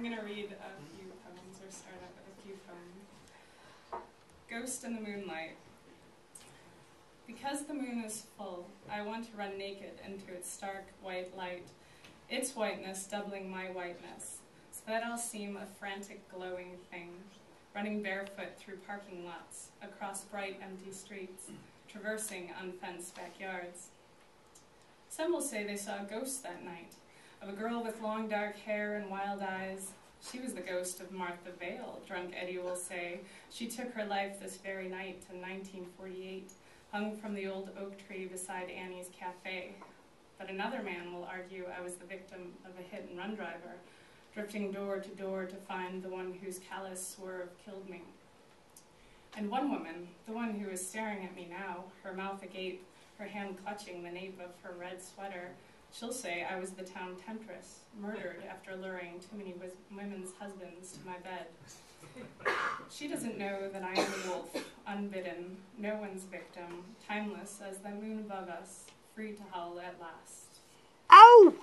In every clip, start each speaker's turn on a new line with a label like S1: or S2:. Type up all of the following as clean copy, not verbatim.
S1: going to read a few poems, or start out with a few poems. Ghost in the Moonlight. Because the moon is full, I want to run naked into its stark white light, its whiteness doubling my whiteness, so that I'll seem a frantic glowing thing, running barefoot through parking lots, across bright empty streets, traversing unfenced backyards. Some will say they saw a ghost that night, of a girl with long dark hair and wild eyes. She was the ghost of Martha Vale, drunk Eddie will say. She took her life this very night in 1948, hung from the old oak tree beside Annie's cafe. But another man will argue I was the victim of a hit-and-run driver, drifting door to find the one whose callous swerve killed me. And one woman, the one who is staring at me now, her mouth agape, her hand clutching the nape of her red sweater, she'll say I was the town temptress, murdered after luring too many women's husbands to my bed. She doesn't know that I am the wolf, unbidden, no one's victim, timeless as the moon above us, free to howl at last.
S2: Ow!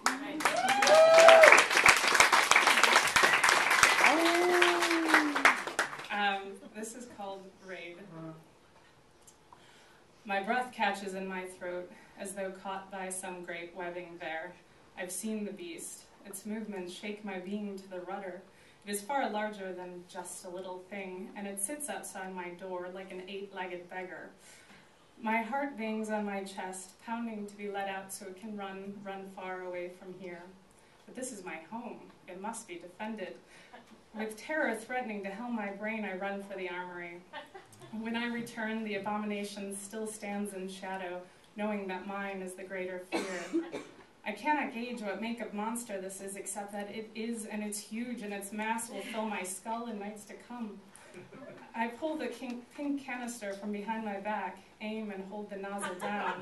S1: This is called Raid. My breath catches in my throat, as though caught by some great webbing there. I've seen the beast. Its movements shake my being to the rudder. It is far larger than just a little thing, and it sits outside my door like an 8-legged beggar. My heart bangs on my chest, pounding to be let out so it can run far away from here. But this is my home. It must be defended. With terror threatening to helm my brain, I run for the armory. When I return, the abomination still stands in shadow, knowing that mine is the greater fear. I cannot gauge what make of monster this is, except that it is, and it's huge, and its mass will fill my skull in nights to come. I pull the pink canister from behind my back, aim and hold the nozzle down,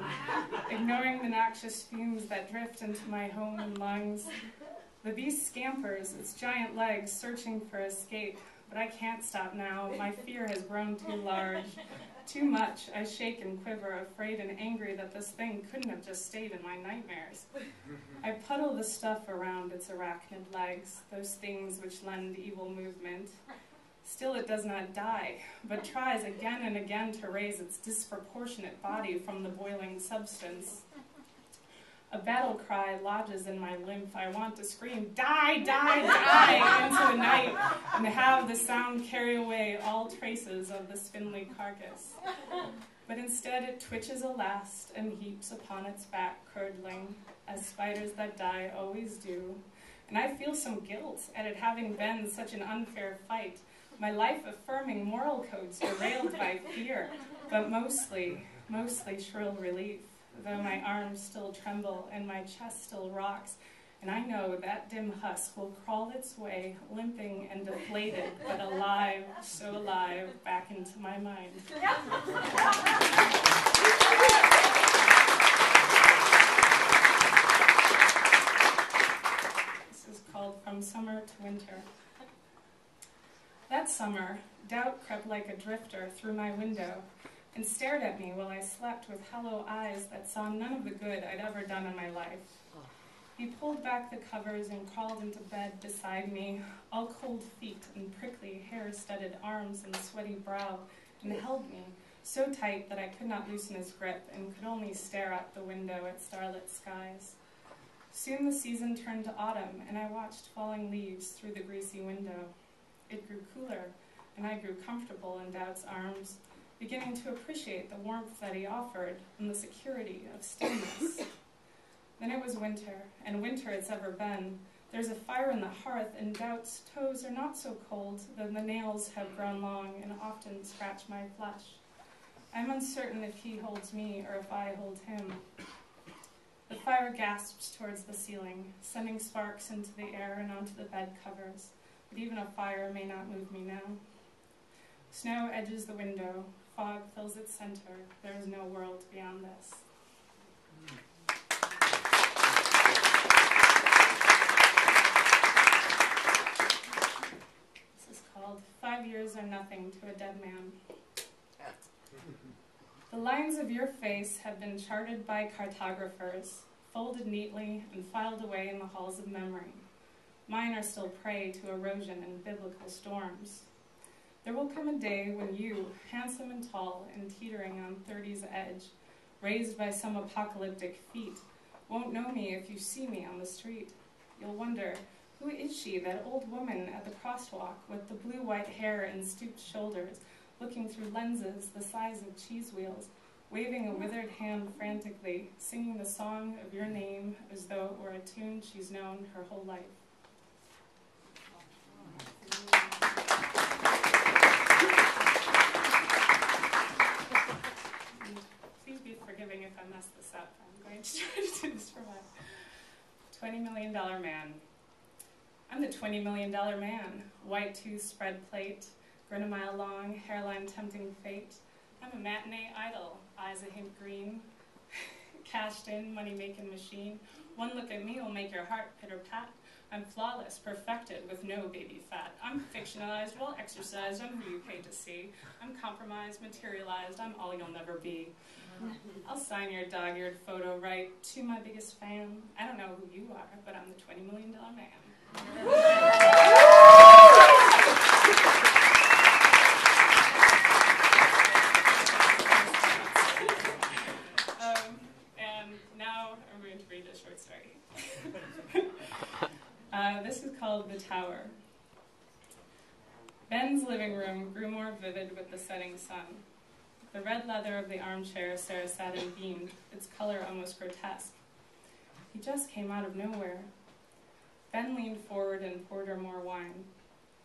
S1: ignoring the noxious fumes that drift into my home and lungs. The beast scampers, its giant legs searching for escape, but I can't stop now. My fear has grown too large. Too much. I shake and quiver, afraid and angry that this thing couldn't have just stayed in my nightmares. I puddle the stuff around its arachnid legs, those things which lend evil movement. Still it does not die, but tries again and again to raise its disproportionate body from the boiling substance. A battle cry lodges in my lymph. I want to scream, die, die, die, into the night, and have the sound carry away all traces of the spindly carcass. But instead it twitches a last and heaps upon its back, curdling, as spiders that die always do. And I feel some guilt at it having been such an unfair fight, my life-affirming moral codes derailed by fear, but mostly shrill relief. Though my arms still tremble and my chest still rocks, and I know that dim husk will crawl its way, limping and deflated, but alive, so alive, back into my mind. This is called From Summer to Winter. That summer, doubt crept like a drifter through my window, and stared at me while I slept with hollow eyes that saw none of the good I'd ever done in my life. He pulled back the covers and crawled into bed beside me, all cold feet and prickly, hair-studded arms and sweaty brow, and held me so tight that I could not loosen his grip and could only stare out the window at starlit skies. Soon the season turned to autumn, and I watched falling leaves through the greasy window. It grew cooler, and I grew comfortable in Doubt's arms, beginning to appreciate the warmth that he offered and the security of stillness. Then it was winter, and winter it's ever been. There's a fire in the hearth, and Doubt's toes are not so cold, though the nails have grown long and often scratch my flesh. I'm uncertain if he holds me or if I hold him. The fire gasps towards the ceiling, sending sparks into the air and onto the bed covers, but even a fire may not move me now. Snow edges the window. Fog fills its center. There is no world beyond this. This is called 5 Years Are Nothing to a Dead Man. The lines of your face have been charted by cartographers, folded neatly and filed away in the halls of memory. Mine are still prey to erosion and biblical storms. There will come a day when you, handsome and tall and teetering on 30's edge, raised by some apocalyptic feat, won't know me if you see me on the street. You'll wonder, who is she, that old woman at the crosswalk with the blue-white hair and stooped shoulders, looking through lenses the size of cheese wheels, waving a withered hand frantically, singing the song of your name as though it were a tune she's known her whole life. Please be forgiving if I mess this up. I'm going to try to do this for my $20 million man. I'm the $20 million man. White tooth, spread plate, grin a mile long, hairline tempting fate. I'm a matinee idol, eyes a hint green, cashed in, money-making machine. One look at me will make your heart pitter-pat. I'm flawless, perfected, with no baby fat. I'm fictionalized, well exercised, I'm who you pay to see. I'm compromised, materialized, I'm all you'll never be. I'll sign your dog-eared photo right to my biggest fan. I don't know who you are, but I'm the $20 million man. And now I'm going to read a short story. This is called The Tower. Ben's living room grew more vivid with the setting sun. The red leather of the armchair Sarah sat in beamed, its color almost grotesque. He just came out of nowhere. Ben leaned forward and poured her more wine.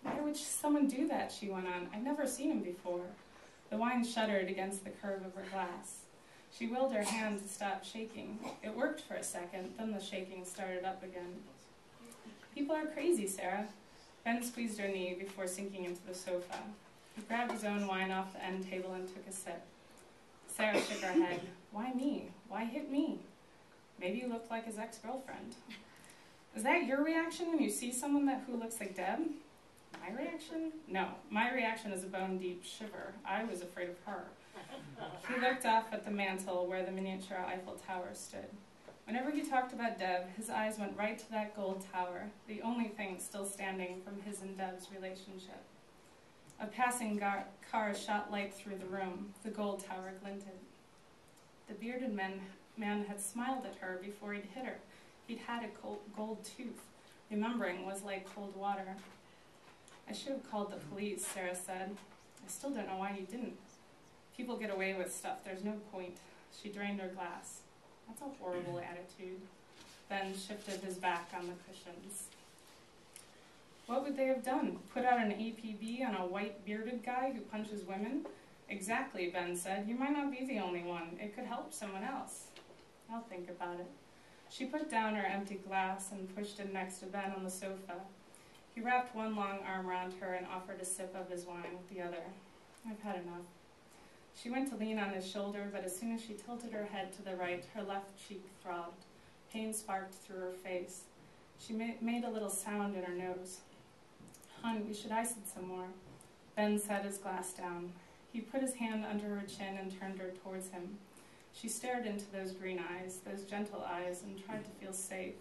S1: Why would someone do that, she went on. I'd never seen him before. The wine shuddered against the curve of her glass. She willed her hand to stop shaking. It worked for a second, then the shaking started up again. People are crazy, Sarah. Ben squeezed her knee before sinking into the sofa. He grabbed his own wine off the end table and took a sip. Sarah shook her head. Why me? Why hit me? Maybe you looked like his ex-girlfriend. Is that your reaction when you see someone who looks like Deb? My reaction? No. My reaction is a bone-deep shiver. I was afraid of her. He looked off at the mantel where the miniature Eiffel Tower stood. Whenever he talked about Deb, his eyes went right to that gold tower, the only thing still standing from his and Deb's relationship. A passing car shot light through the room. The gold tower glinted. The bearded man had smiled at her before he'd hit her. He'd had a gold tooth. Remembering was like cold water. I should have called the police, Sarah said. I still don't know why you didn't. People get away with stuff. There's no point. She drained her glass. That's a horrible attitude. Ben shifted his back on the cushions. What would they have done? Put out an APB on a white bearded guy who punches women? Exactly, Ben said. You might not be the only one. It could help someone else. I'll think about it. She put down her empty glass and pushed it next to Ben on the sofa. He wrapped one long arm around her and offered a sip of his wine with the other. I've had enough. She went to lean on his shoulder, but as soon as she tilted her head to the right, her left cheek throbbed. Pain sparked through her face. She made a little sound in her nose. Hon, we should ice it some more. Ben set his glass down. He put his hand under her chin and turned her towards him. She stared into those green eyes, those gentle eyes, and tried to feel safe.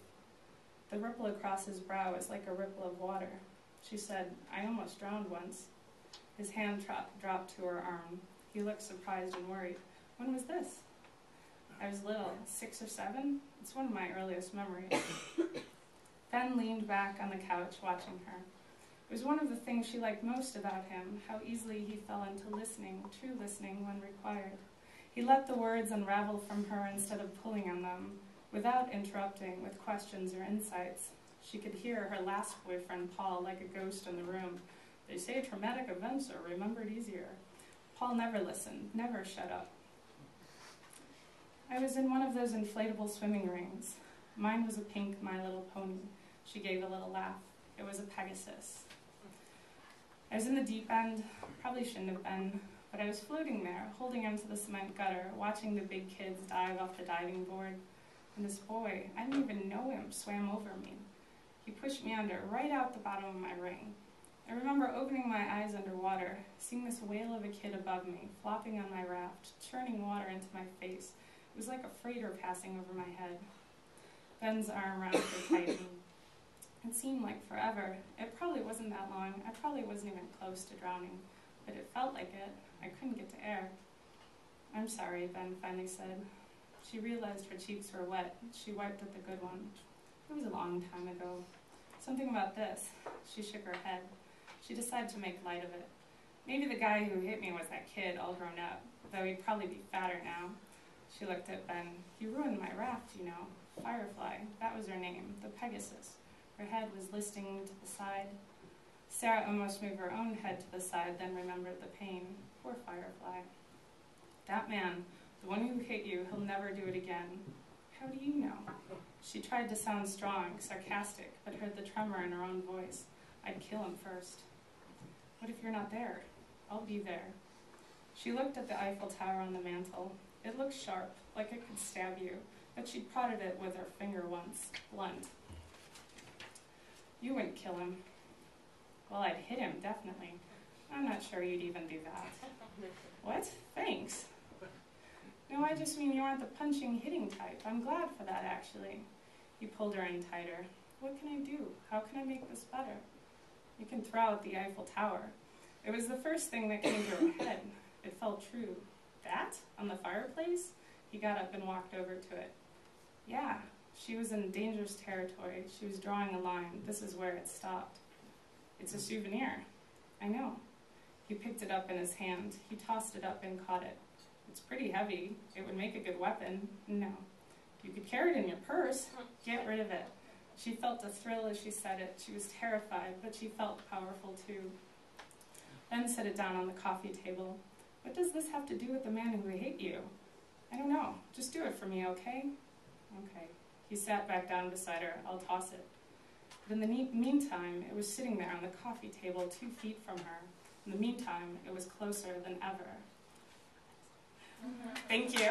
S1: The ripple across his brow was like a ripple of water. She said, I almost drowned once. His hand dropped to her arm. He looked surprised and worried. When was this? I was little, 6 or 7. It's one of my earliest memories. Ben leaned back on the couch, watching her. It was one of the things she liked most about him, how easily he fell into listening, true listening when required. He let the words unravel from her instead of pulling on them, without interrupting with questions or insights. She could hear her last boyfriend, Paul, like a ghost in the room. They say traumatic events are remembered easier. Paul never listened, never shut up. I was in one of those inflatable swimming rings. Mine was a pink My Little Pony. She gave a little laugh. It was a Pegasus. I was in the deep end, probably shouldn't have been, but I was floating there, holding onto the cement gutter, watching the big kids dive off the diving board. And this boy, I didn't even know him, swam over me. He pushed me under, right out the bottom of my ring. I remember opening my eyes underwater, seeing this whale of a kid above me, flopping on my raft, churning water into my face. It was like a freighter passing over my head. Ben's arm around her tightened. It seemed like forever. It probably wasn't that long. I probably wasn't even close to drowning, but it felt like it. I couldn't get to air. I'm sorry, Ben finally said. She realized her cheeks were wet. She wiped at the good one. It was a long time ago. Something about this. She shook her head. She decided to make light of it. Maybe the guy who hit me was that kid, all grown up, though he'd probably be fatter now. She looked at Ben. You ruined my raft, you know. Firefly. That was her name. The Pegasus. Her head was listing to the side. Sarah almost moved her own head to the side, then remembered the pain. Poor Firefly. That man, the one who hit you, he'll never do it again. How do you know? She tried to sound strong, sarcastic, but heard the tremor in her own voice. I'd kill him first. What if you're not there? I'll be there. She looked at the Eiffel Tower on the mantel. It looked sharp, like it could stab you, but she'd prodded it with her finger once, blunt. You wouldn't kill him. Well, I'd hit him, definitely. I'm not sure you'd even do that. What? Thanks. No, I just mean you aren't the punching, hitting type. I'm glad for that, actually. He pulled her in tighter. What can I do? How can I make this better? You can throw out the Eiffel Tower. It was the first thing that came to her head. It felt true. That? On the fireplace? He got up and walked over to it. Yeah, she was in dangerous territory. She was drawing a line. This is where it stopped. It's a souvenir. I know. He picked it up in his hand. He tossed it up and caught it. It's pretty heavy. It would make a good weapon. No. You could carry it in your purse. Get rid of it. She felt a thrill as she said it. She was terrified, but she felt powerful too. Ben set it down on the coffee table. What does this have to do with the man who hit you? I don't know. Just do it for me, okay? Okay. He sat back down beside her. I'll toss it. But in the meantime, it was sitting there on the coffee table 2 feet from her. In the meantime, it was closer than ever. Thank you.